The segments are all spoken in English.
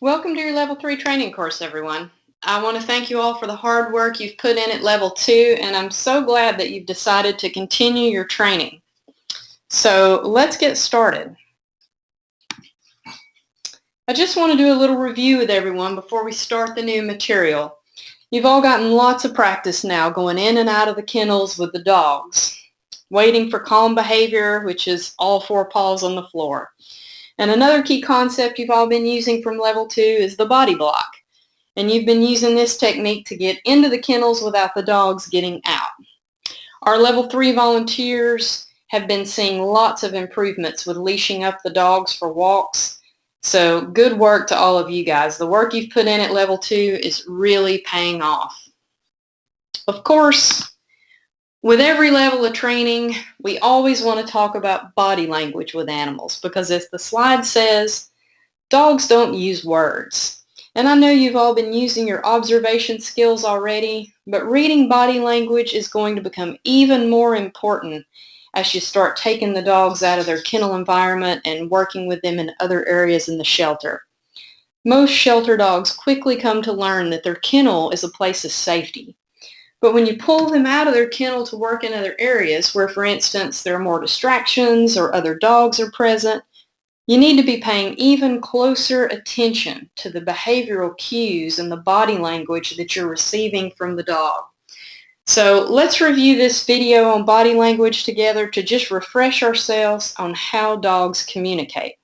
Welcome to your Level 3 training course, everyone. I want to thank you all for the hard work you've put in at Level 2, and I'm so glad that you've decided to continue your training. So let's get started. I just want to do a little review with everyone before we start the new material. You've all gotten lots of practice now going in and out of the kennels with the dogs, waiting for calm behavior, which is all four paws on the floor. And another key concept you've all been using from Level 2 is the body block. And you've been using this technique to get into the kennels without the dogs getting out. Our Level 3 volunteers have been seeing lots of improvements with leashing up the dogs for walks. So good work to all of you guys. The work you've put in at Level 2 is really paying off. Of course, with every level of training, we always want to talk about body language with animals because as the slide says, dogs don't use words. And I know you've all been using your observation skills already, but reading body language is going to become even more important as you start taking the dogs out of their kennel environment and working with them in other areas in the shelter. Most shelter dogs quickly come to learn that their kennel is a place of safety. But when you pull them out of their kennel to work in other areas where, for instance, there are more distractions or other dogs are present, you need to be paying even closer attention to the behavioral cues and the body language that you're receiving from the dog. So let's review this video on body language together to just refresh ourselves on how dogs communicate.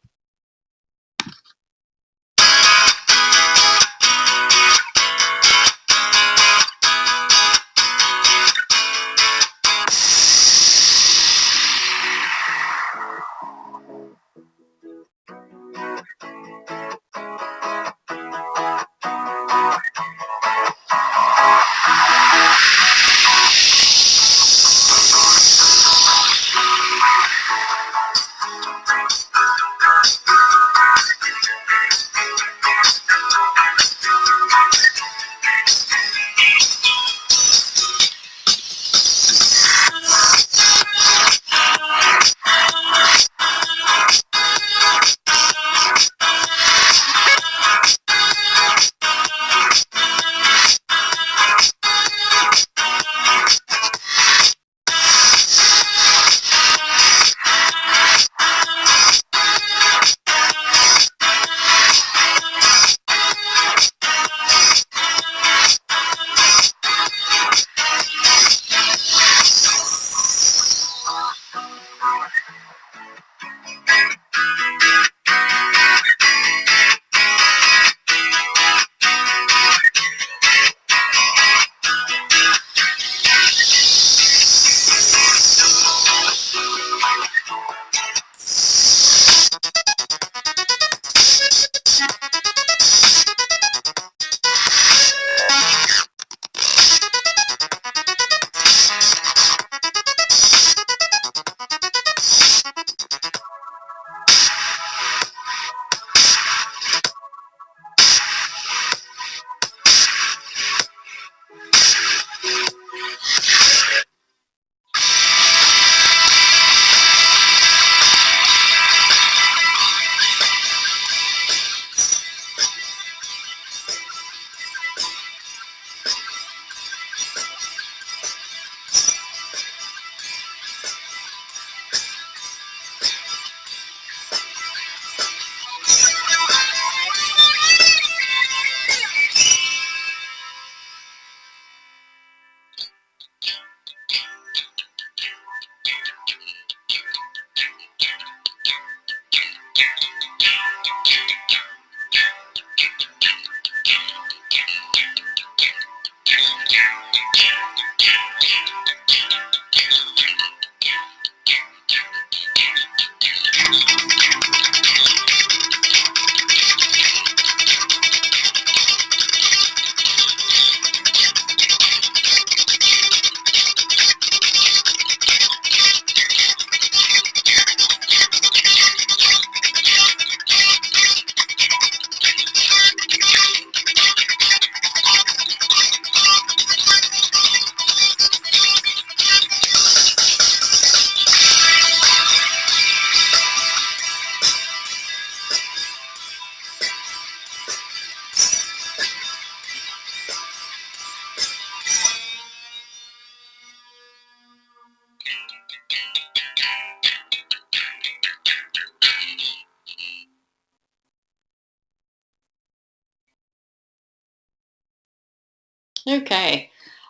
Okay.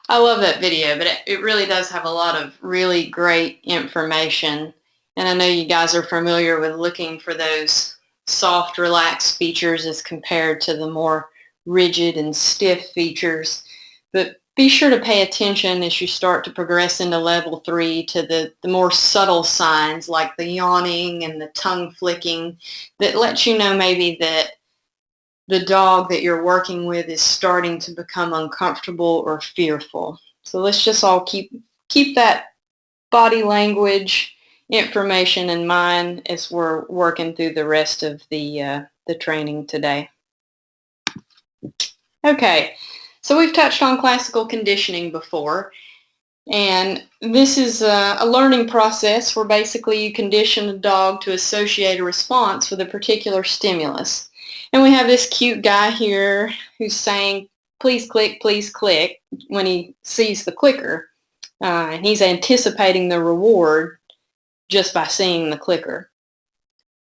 I love that video, but it really does have a lot of really great information. And I know you guys are familiar with looking for those soft, relaxed features as compared to the more rigid and stiff features. But be sure to pay attention as you start to progress into level 3 to the more subtle signs like the yawning and the tongue flicking that lets you know maybe that the dog that you're working with is starting to become uncomfortable or fearful. So let's just all keep that body language information in mind as we're working through the rest of the training today. Okay, so we've touched on classical conditioning before, and this is a learning process where basically you condition a dog to associate a response with a particular stimulus. And we have this cute guy here who's saying, please click, when he sees the clicker. And he's anticipating the reward just by seeing the clicker.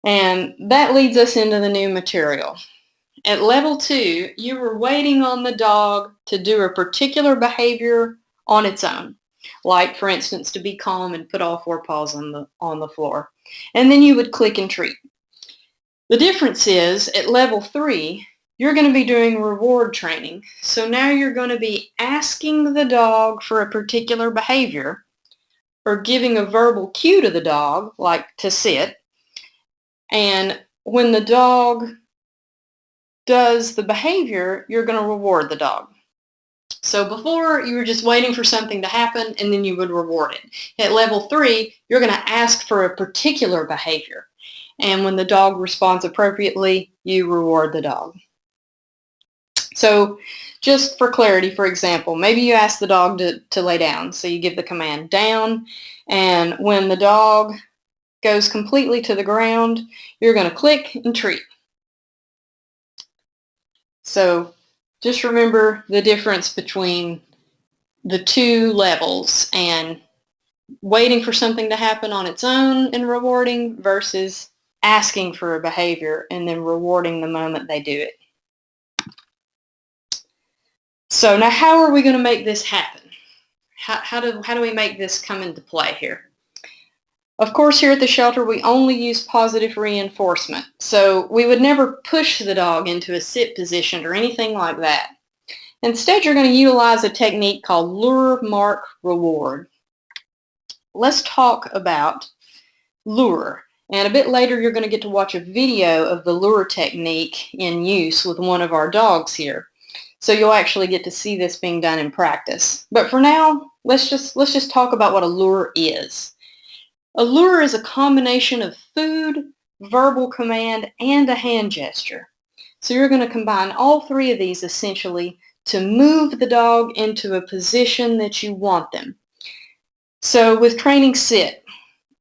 And that leads us into the new material. At level 2, you were waiting on the dog to do a particular behavior on its own, like, for instance, to be calm and put all 4 paws on the floor. And then you would click and treat. The difference is, at level 3, you're going to be doing reward training. So now you're going to be asking the dog for a particular behavior or giving a verbal cue to the dog, like to sit. And when the dog does the behavior, you're going to reward the dog. So before, you were just waiting for something to happen and then you would reward it. At level 3, you're going to ask for a particular behavior. And when the dog responds appropriately, you reward the dog. So just for clarity, for example, maybe you ask the dog to lay down. So you give the command down, and when the dog goes completely to the ground, you're going to click and treat. So just remember the difference between the 2 levels and waiting for something to happen on its own and rewarding versus asking for a behavior and then rewarding the moment they do it. So now how are we going to make this happen? How do we make this come into play here? Of course, here at the shelter, we only use positive reinforcement. So we would never push the dog into a sit position or anything like that. Instead, you're going to utilize a technique called lure, mark, reward. Let's talk about lure. And a bit later, you're going to get to watch a video of the lure technique in use with one of our dogs here. So you'll actually get to see this being done in practice. But for now, let's just talk about what a lure is. A lure is a combination of food, verbal command, and a hand gesture. So you're going to combine all 3 of these essentially to move the dog into a position that you want them. So with training sit,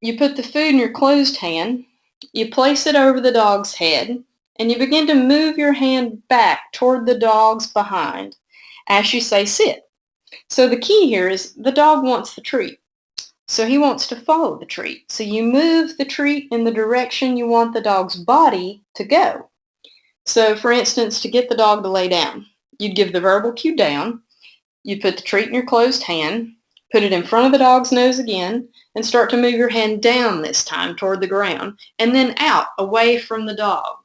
you put the food in your closed hand, you place it over the dog's head, and you begin to move your hand back toward the dog's behind as you say sit. So the key here is the dog wants the treat. So he wants to follow the treat. So you move the treat in the direction you want the dog's body to go. So for instance, to get the dog to lay down, you'd give the verbal cue down, you put the treat in your closed hand, put it in front of the dog's nose again, and start to move your hand down this time toward the ground, and then out, away from the dog.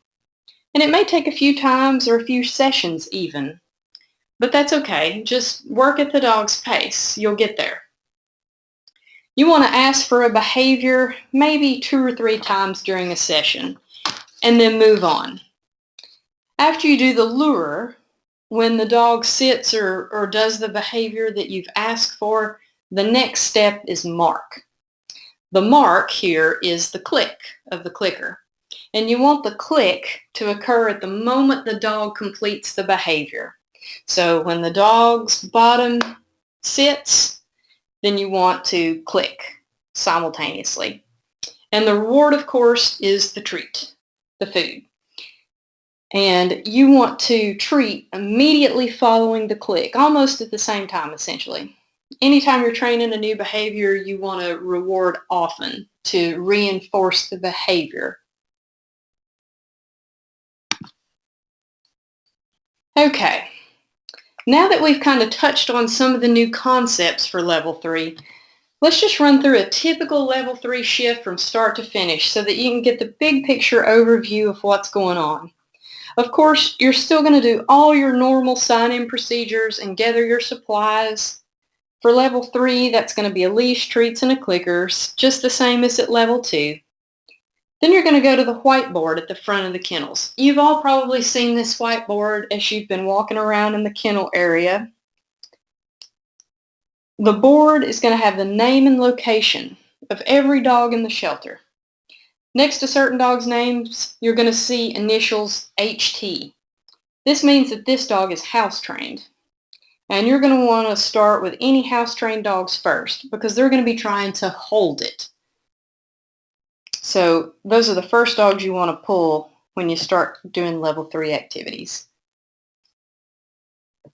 And it may take a few times or a few sessions even, but that's okay. Just work at the dog's pace. You'll get there. You want to ask for a behavior maybe 2 or 3 times during a session, and then move on. After you do the lure, when the dog sits or does the behavior that you've asked for, the next step is mark. The mark here is the click of the clicker. And you want the click to occur at the moment the dog completes the behavior. So when the dog's bottom sits, then you want to click simultaneously. And the reward, of course, is the treat, the food. And you want to treat immediately following the click, almost at the same time, essentially. Anytime you're training a new behavior, you want to reward often to reinforce the behavior. Okay, Now that we've kind of touched on some of the new concepts for Level 3, let's just run through a typical Level 3 shift from start to finish so that you can get the big picture overview of what's going on. Of course, you're still going to do all your normal sign-in procedures and gather your supplies. For Level 3, that's going to be a leash, treats, and a clickers, just the same as at Level 2. Then you're going to go to the whiteboard at the front of the kennels. You've all probably seen this whiteboard as you've been walking around in the kennel area. The board is going to have the name and location of every dog in the shelter. Next to certain dogs' names, you're going to see initials HT. This means that this dog is house trained. And you're going to want to start with any house trained dogs first because they're going to be trying to hold it. So those are the first dogs you want to pull when you start doing Level 3 activities.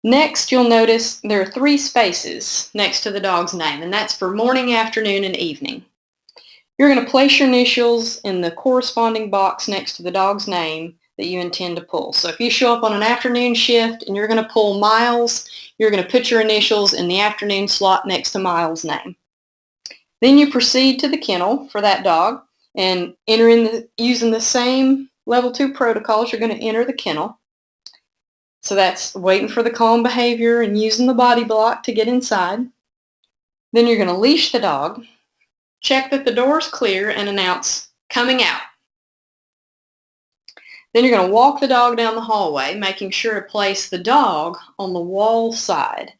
Next, you'll notice there are 3 spaces next to the dog's name, and that's for morning, afternoon, and evening. You're going to place your initials in the corresponding box next to the dog's name that you intend to pull. So if you show up on an afternoon shift and you're going to pull Miles, you're going to put your initials in the afternoon slot next to Miles' name. Then you proceed to the kennel for that dog and using the same Level 2 protocols, you're going to enter the kennel. So that's waiting for the calm behavior and using the body block to get inside. Then you're going to leash the dog, check that the door is clear, and announce coming out. Then you're going to walk the dog down the hallway, making sure to place the dog on the wall side.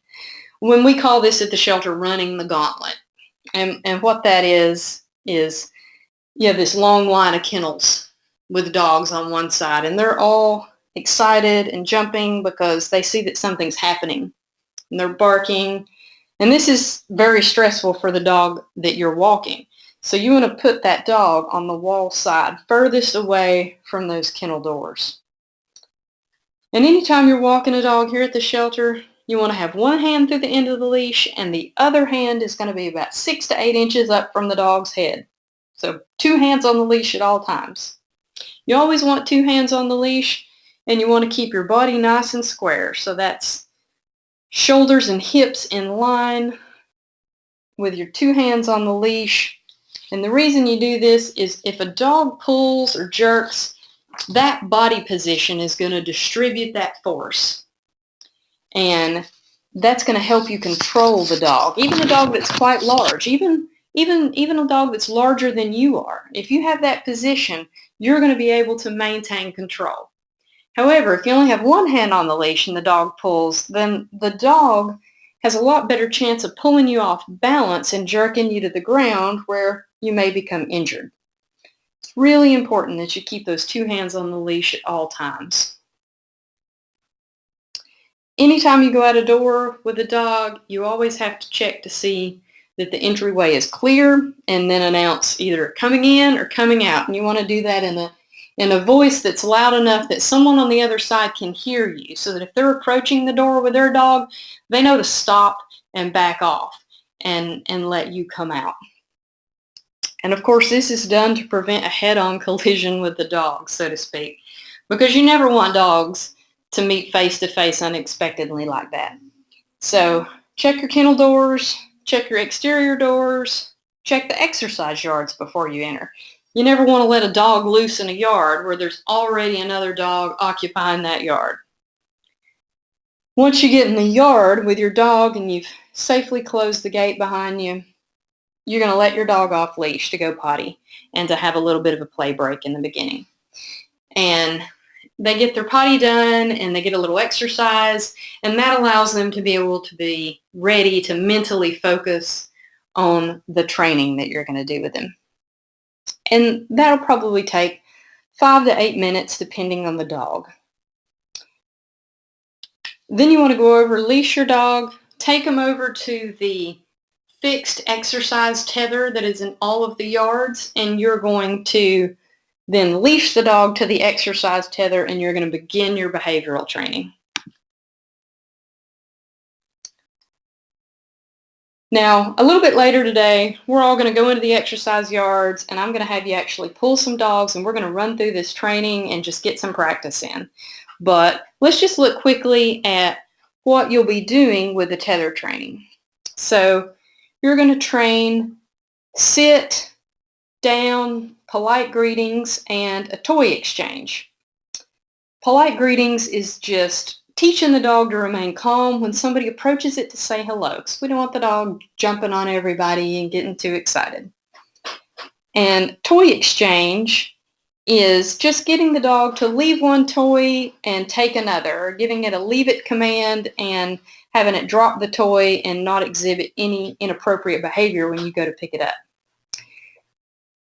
When we call this at the shelter running the gauntlet. And what that is you have this long line of kennels with dogs on one side, and they're all excited and jumping because they see that something's happening, and they're barking. And this is very stressful for the dog that you're walking. So you want to put that dog on the wall side, furthest away from those kennel doors. And anytime you're walking a dog here at the shelter, you want to have one hand through the end of the leash, and the other hand is going to be about 6 to 8 inches up from the dog's head. So 2 hands on the leash at all times. You always want 2 hands on the leash, and you want to keep your body nice and square. So that's shoulders and hips in line with your 2 hands on the leash. And the reason you do this is if a dog pulls or jerks, that body position is going to distribute that force. And that's going to help you control the dog. Even a dog that's quite large, even a dog that's larger than you are. If you have that position, you're going to be able to maintain control. However, if you only have one hand on the leash and the dog pulls, then the dog has a lot better chance of pulling you off balance and jerking you to the ground where you may become injured. It's really important that you keep those 2 hands on the leash at all times. Anytime you go out a door with a dog, you always have to check to see that the entryway is clear and then announce either coming in or coming out. And you want to do that in a voice that's loud enough that someone on the other side can hear you, so that if they're approaching the door with their dog, they know to stop and back off and let you come out. And of course, this is done to prevent a head-on collision with the dog, so to speak, because you never want dogs to meet face-to-face unexpectedly like that. So check your kennel doors, check your exterior doors, check the exercise yards before you enter. You never want to let a dog loose in a yard where there's already another dog occupying that yard. Once you get in the yard with your dog and you've safely closed the gate behind you, you're going to let your dog off leash to go potty and to have a little bit of a play break in the beginning. And they get their potty done and they get a little exercise, and that allows them to be able to be ready to mentally focus on the training that you're going to do with them. And that'll probably take 5 to 8 minutes depending on the dog. Then you want to go over, leash your dog, take them over to the fixed exercise tether that is in all of the yards, and you're going to then leash the dog to the exercise tether, and you're going to begin your behavioral training. Now, a little bit later today, we're all going to go into the exercise yards, and I'm going to have you actually pull some dogs, and we're going to run through this training and just get some practice in. But let's just look quickly at what you'll be doing with the tether training. So you're going to train sit, down, polite greetings, and a toy exchange. Polite greetings is just teaching the dog to remain calm when somebody approaches it to say hello, because we don't want the dog jumping on everybody and getting too excited. And toy exchange is just getting the dog to leave one toy and take another, or giving it a leave it command and having it drop the toy and not exhibit any inappropriate behavior when you go to pick it up.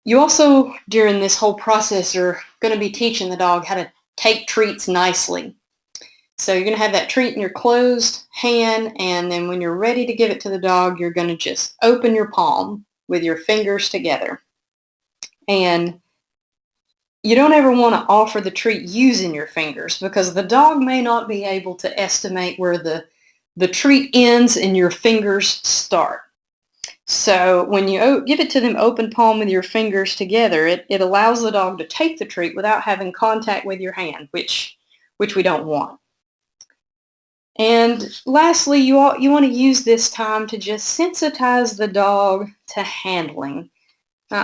You also, during this whole process, are going to be teaching the dog how to take treats nicely. So you're going to have that treat in your closed hand, and then when you're ready to give it to the dog, you're going to just open your palm with your fingers together. And you don't ever want to offer the treat using your fingers, because the dog may not be able to estimate where the treat ends and your fingers start. So when you give it to them open palm with your fingers together, it allows the dog to take the treat without having contact with your hand, which we don't want. And lastly, you want to use this time to just sensitize the dog to handling.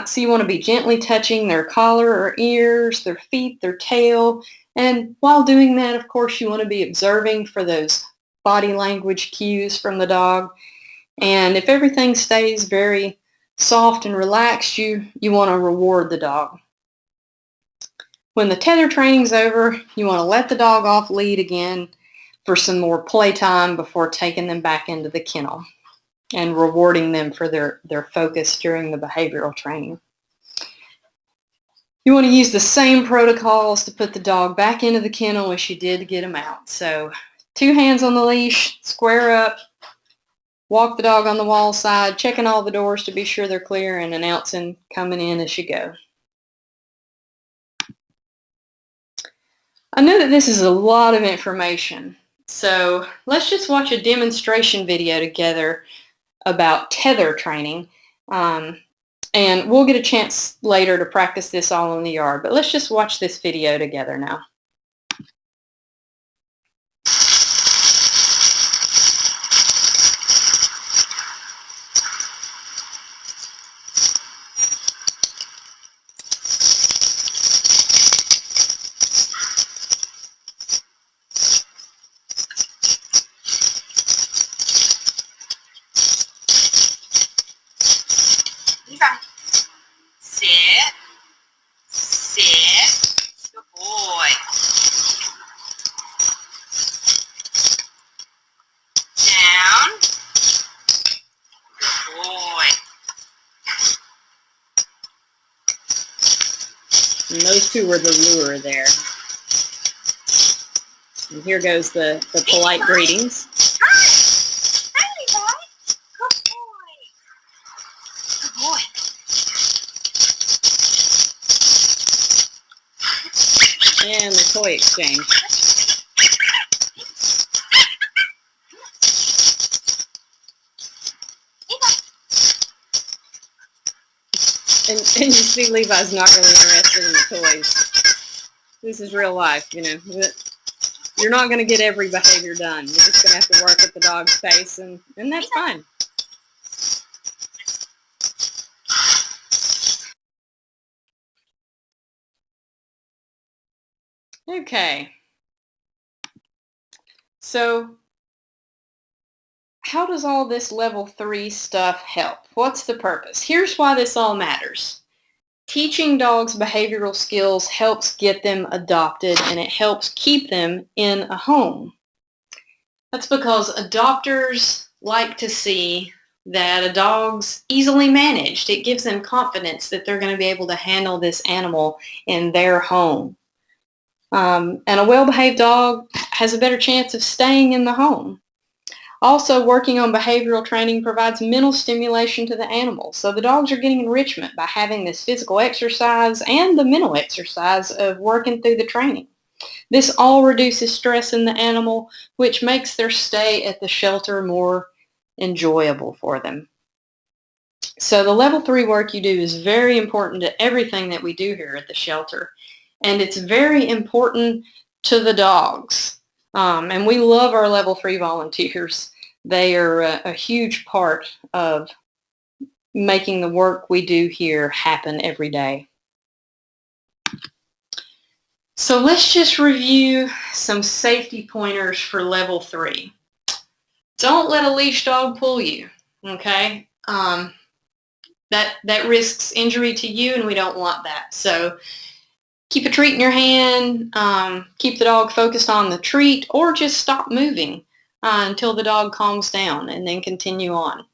So you want to be gently touching their collar or ears, their feet, their tail. And while doing that, of course, you want to be observing for those body language cues from the dog. And if everything stays very soft and relaxed, you want to reward the dog. When the tether training's over, you want to let the dog off lead again for some more playtime before taking them back into the kennel and rewarding them for their focus during the behavioral training. You want to use the same protocols to put the dog back into the kennel as you did to get him out. So 2 hands on the leash, square up, walk the dog on the wall side, checking all the doors to be sure they're clear, and announcing coming in as you go. I know that this is a lot of information, so let's just watch a demonstration video together about tether training, and we'll get a chance later to practice this all in the yard, but let's just watch this video together now. And those 2 were the lure there. And here goes the polite greetings. Hi! Hi, Levi! Good boy! Good boy! And the toy exchange. And you see Levi's not really interested in the toys. This is real life, you know. You're not going to get every behavior done. You're just going to have to work at the dog's pace, and that's fine. Okay. So how does all this level 3 stuff help? What's the purpose? Here's why this all matters. Teaching dogs behavioral skills helps get them adopted, and it helps keep them in a home. That's because adopters like to see that a dog's easily managed. It gives them confidence that they're going to be able to handle this animal in their home. And a well-behaved dog has a better chance of staying in the home. Also, working on behavioral training provides mental stimulation to the animal. So the dogs are getting enrichment by having this physical exercise and the mental exercise of working through the training. This all reduces stress in the animal, which makes their stay at the shelter more enjoyable for them. So the level 3 work you do is very important to everything that we do here at the shelter. And it's very important to the dogs. And we love our level 3 volunteers. They are a huge part of making the work we do here happen every day. So let's just review some safety pointers for level 3. Don't let a leash dog pull you, okay? That risks injury to you, and we don't want that. So keep a treat in your hand, keep the dog focused on the treat, or just stop moving until the dog calms down, and then continue on.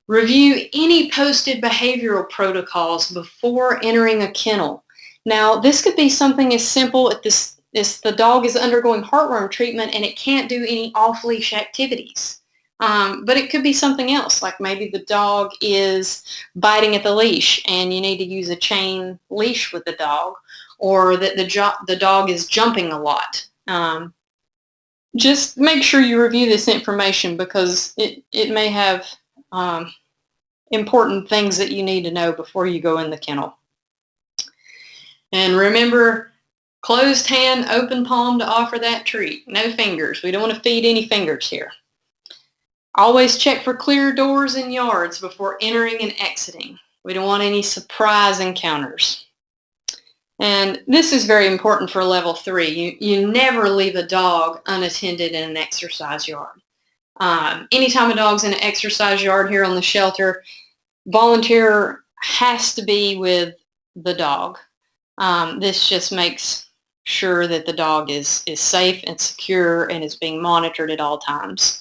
Review any posted behavioral protocols before entering a kennel. Now, this could be something as simple as the dog is undergoing heartworm treatment and it can't do any off-leash activities. But it could be something else, like maybe the dog is biting at the leash and you need to use a chain leash with the dog, or that the dog is jumping a lot. Just make sure you review this information, because it may have important things that you need to know before you go in the kennel. And remember, closed hand, open palm to offer that treat. No fingers. We don't want to feed any fingers here. Always check for clear doors and yards before entering and exiting. We don't want any surprise encounters. And this is very important for level 3. You never leave a dog unattended in an exercise yard. Anytime a dog's in an exercise yard here on the shelter, volunteer has to be with the dog. This just makes sure that the dog is safe and secure and is being monitored at all times.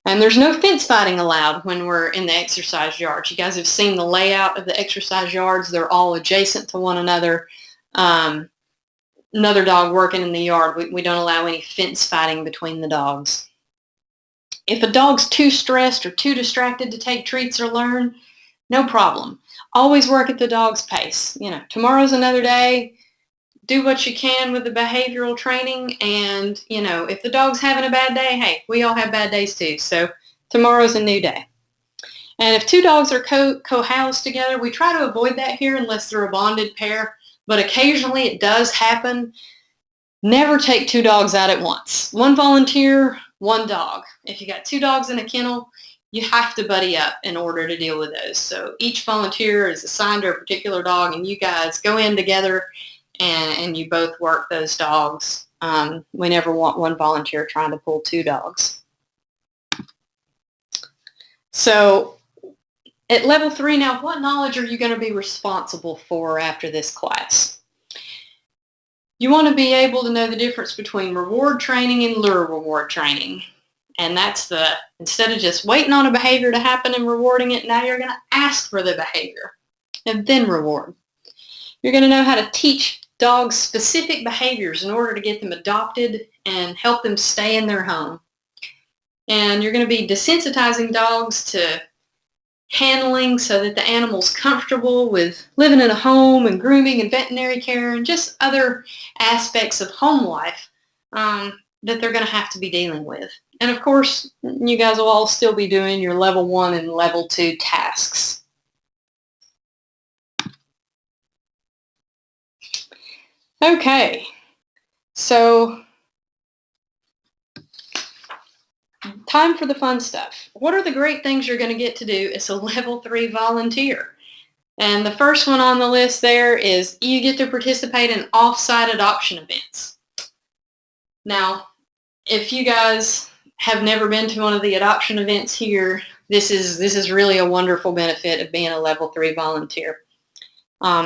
And there's no fence fighting allowed when we're in the exercise yards. You guys have seen the layout of the exercise yards. They're all adjacent to one another. Another dog working in the yard, we don't allow any fence fighting between the dogs. If a dog's too stressed or too distracted to take treats or learn, no problem. Always work at the dog's pace. Tomorrow's another day. Do what you can with the behavioral training, and if the dog's having a bad day, hey, we all have bad days too, so tomorrow's a new day. And if two dogs are co-housed together, we try to avoid that here unless they're a bonded pair, but occasionally it does happen. Never take two dogs out at once. One volunteer, one dog. If you got two dogs in a kennel, you have to buddy up in order to deal with those. So each volunteer is assigned to a particular dog, and you guys go in together and you both work those dogs. We never want one volunteer trying to pull two dogs. So at level 3 now, what knowledge are you going to be responsible for after this class? You want to be able to know the difference between reward training and lure reward training. And that's instead of just waiting on a behavior to happen and rewarding it, now you're going to ask for the behavior and then reward. You're going to know how to teach dogs specific behaviors in order to get them adopted and help them stay in their home. And you're going to be desensitizing dogs to handling so that the animal's comfortable with living in a home and grooming and veterinary care and just other aspects of home life that they're going to have to be dealing with. And of course, you guys will all still be doing your level 1 and level 2 tasks. Okay, so time for the fun stuff. What are the great things you're going to get to do as a level 3 volunteer? And the first one on the list there is you get to participate in off-site adoption events. Now, if you guys have never been to one of the adoption events here, this is really a wonderful benefit of being a level 3 volunteer.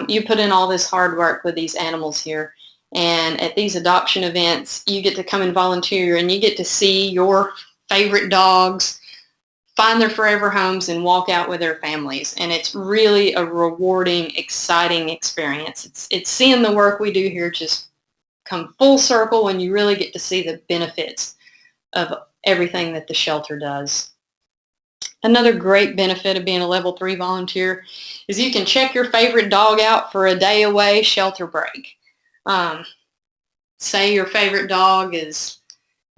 You put in all this hard work with these animals here, and at these adoption events, you get to come and volunteer, and you get to see your favorite dogs find their forever homes and walk out with their families. And it's really a rewarding, exciting experience. It's seeing the work we do here just come full circle when you really get to see the benefits of everything that the shelter does. Another great benefit of being a level 3 volunteer is you can check your favorite dog out for a day away shelter break. Say your favorite dog is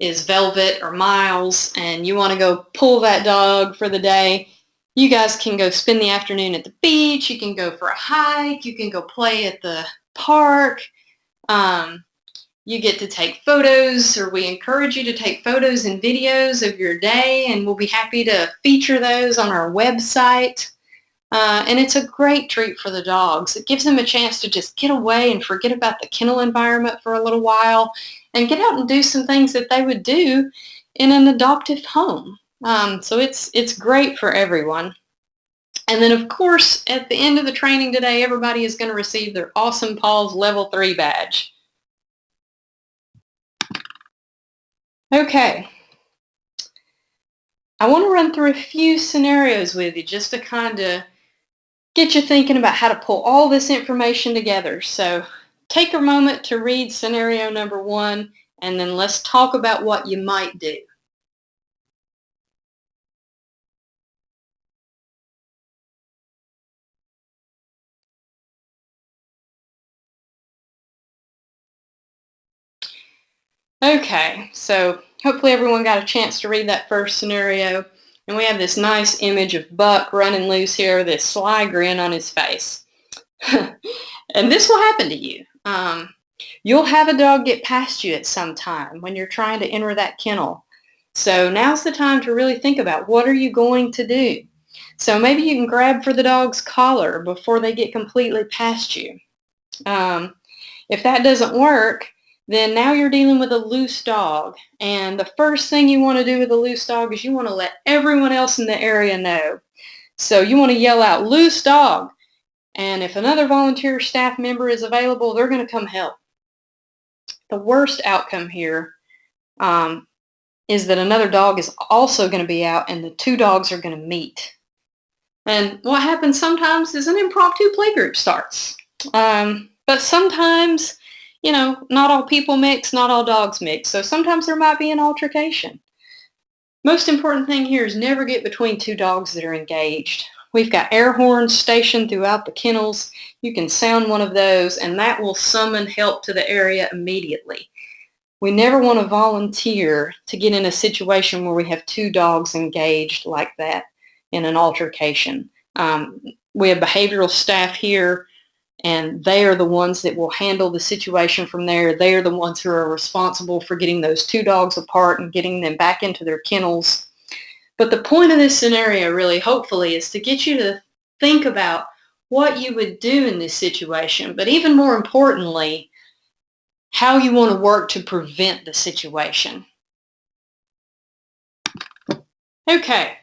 Velvet or Miles, and you want to go pull that dog for the day. You guys can go spend the afternoon at the beach. You can go for a hike. You can go play at the park. You get to take photos, or we encourage you to take photos and videos of your day, and we'll be happy to feature those on our website. And it's a great treat for the dogs. It gives them a chance to just get away and forget about the kennel environment for a little while and get out and do some things that they would do in an adoptive home. So it's great for everyone. And then, of course, at the end of the training today, everybody is going to receive their Awesome Paws Level 3 badge. Okay. I want to run through a few scenarios with you just to kind of get you thinking about how to pull all this information together. So take a moment to read scenario number 1, and then let's talk about what you might do. Okay, so hopefully everyone got a chance to read that first scenario. And we have this nice image of Buck running loose here with this sly grin on his face. And this will happen to you. You'll have a dog get past you at some time when you're trying to enter that kennel. So now's the time to really think about what are you going to do. So maybe you can grab for the dog's collar before they get completely past you. If that doesn't work, then now you're dealing with a loose dog. And the first thing you want to do with a loose dog is you want to let everyone else in the area know. So you want to yell out, "Loose dog." And if another volunteer staff member is available, they're going to come help. The worst outcome here is that another dog is also going to be out and the two dogs are going to meet. And what happens sometimes is an impromptu playgroup starts. But sometimes, you know, not all people mix, not all dogs mix. So sometimes there might be an altercation. Most important thing here is never get between two dogs that are engaged. We've got air horns stationed throughout the kennels. You can sound one of those and that will summon help to the area immediately. We never want to volunteer to get in a situation where we have two dogs engaged like that in an altercation. We have behavioral staff here and they are the ones that will handle the situation from there. They are the ones who are responsible for getting those two dogs apart and getting them back into their kennels. But the point of this scenario really, hopefully, is to get you to think about what you would do in this situation, but even more importantly, how you want to work to prevent the situation. Okay.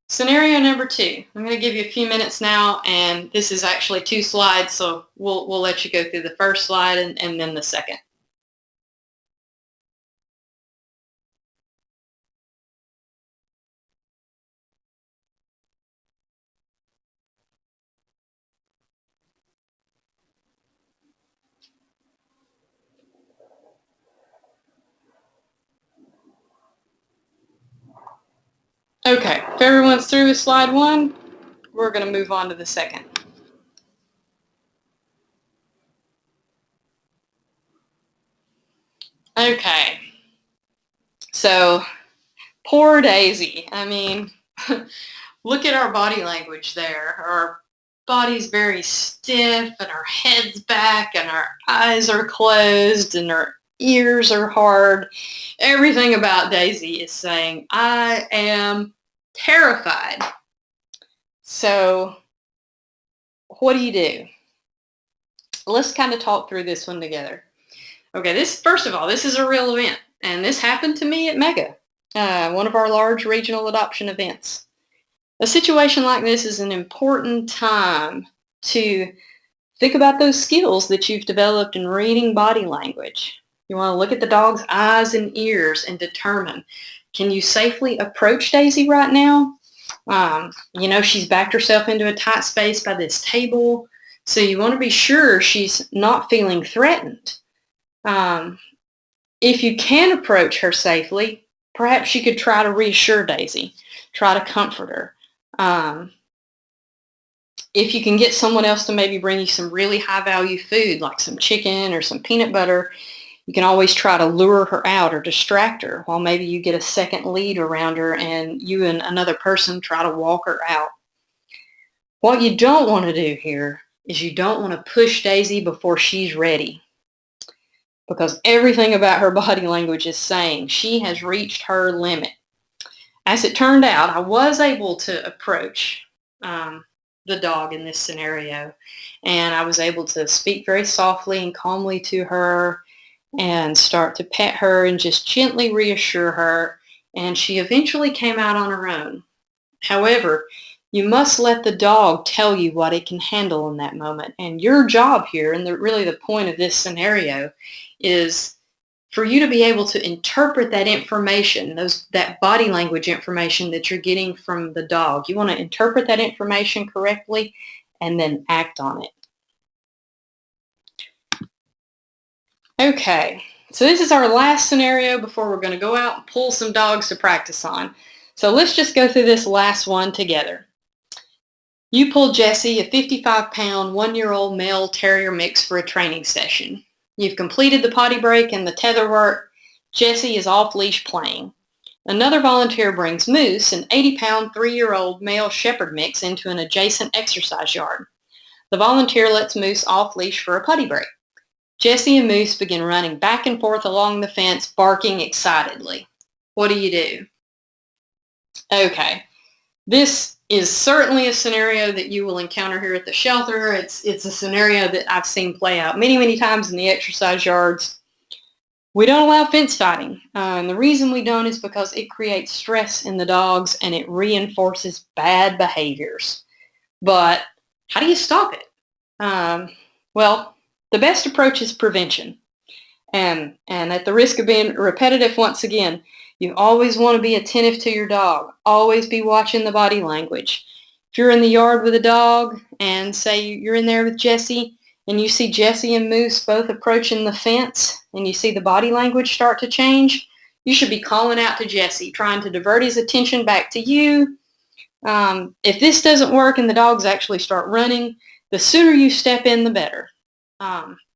Scenario number 2. I'm going to give you a few minutes now, and this is actually 2 slides, so we'll let you go through the first slide and then the second. Okay, if everyone's through with slide 1, we're going to move on to the second. Okay, so poor Daisy. I mean, look at our body language there. Our body's very stiff and our head's back and our eyes are closed and our ears are hard. Everything about Daisy is saying, I am terrified. So what do you do? Let's kind of talk through this one together. Okay, first of all, this is a real event, and this happened to me at Mega, one of our large regional adoption events. A situation like this is an important time to think about those skills that you've developed in reading body language. You want to look at the dog's eyes and ears and determine, can you safely approach Daisy right now? You know, she's backed herself into a tight space by this table, so you want to be sure she's not feeling threatened. If you can approach her safely, perhaps you could try to reassure Daisy, try to comfort her. If you can get someone else to maybe bring you some really high-value food, like some chicken or some peanut butter, you can always try to lure her out or distract her while maybe you get a second lead around her and you and another person try to walk her out. What you don't want to do here is you don't want to push Daisy before she's ready. because everything about her body language is saying she has reached her limit. As it turned out, I was able to approach the dog in this scenario, and I was able to speak very softly and calmly to her and start to pet her and just gently reassure her, and she eventually came out on her own. However, you must let the dog tell you what it can handle in that moment, and your job here, and really the point of this scenario, is for you to be able to interpret that information, that body language information that you're getting from the dog. You want to interpret that information correctly and then act on it. Okay, so this is our last scenario before we're going to go out and pull some dogs to practice on. So let's just go through this last one together. You pull Jesse, a 55-pound, 1-year-old male terrier mix, for a training session. You've completed the potty break and the tether work. Jesse is off-leash playing. Another volunteer brings Moose, an 80-pound, 3-year-old male shepherd mix, into an adjacent exercise yard. The volunteer lets Moose off-leash for a potty break. Jesse and Moose begin running back and forth along the fence, barking excitedly. What do you do? Okay, this is certainly a scenario that you will encounter here at the shelter. It's a scenario that I've seen play out many, many times in the exercise yards. We don't allow fence fighting, and the reason we don't is because it creates stress in the dogs and it reinforces bad behaviors. But how do you stop it? Well, the best approach is prevention. And at the risk of being repetitive once again, you always want to be attentive to your dog. Always be watching the body language. If you're in the yard with a dog and say you're in there with Jesse and you see Jesse and Moose both approaching the fence and you see the body language start to change, you should be calling out to Jesse, trying to divert his attention back to you. If this doesn't work and the dogs actually start running, the sooner you step in, the better.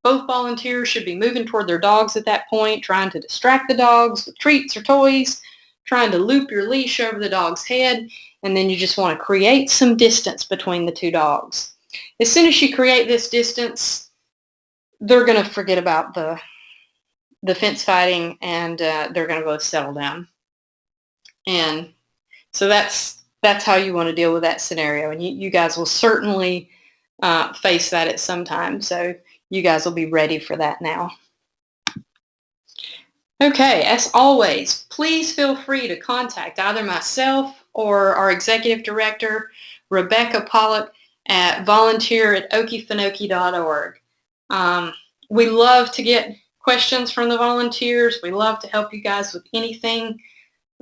Both volunteers should be moving toward their dogs at that point, trying to distract the dogs with treats or toys, trying to loop your leash over the dog's head, and then you just want to create some distance between the two dogs. As soon as you create this distance, they're going to forget about the fence fighting, and they're going to both settle down. And so that's how you want to deal with that scenario, and you guys will certainly face that at some time. So you guys will be ready for that now. Okay, as always, please feel free to contact either myself or our executive director, Rebecca Pollock, at volunteer@okiefenoki.org. We love to get questions from the volunteers. We love to help you guys with anything,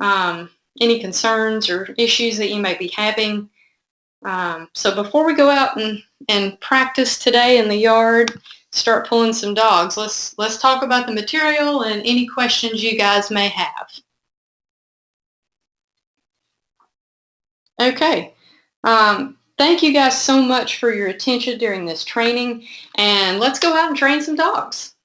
any concerns or issues that you may be having. So before we go out and practice today in the yard, start pulling some dogs, let's talk about the material and any questions you guys may have. Okay. Thank you guys so much for your attention during this training, and let's go out and train some dogs.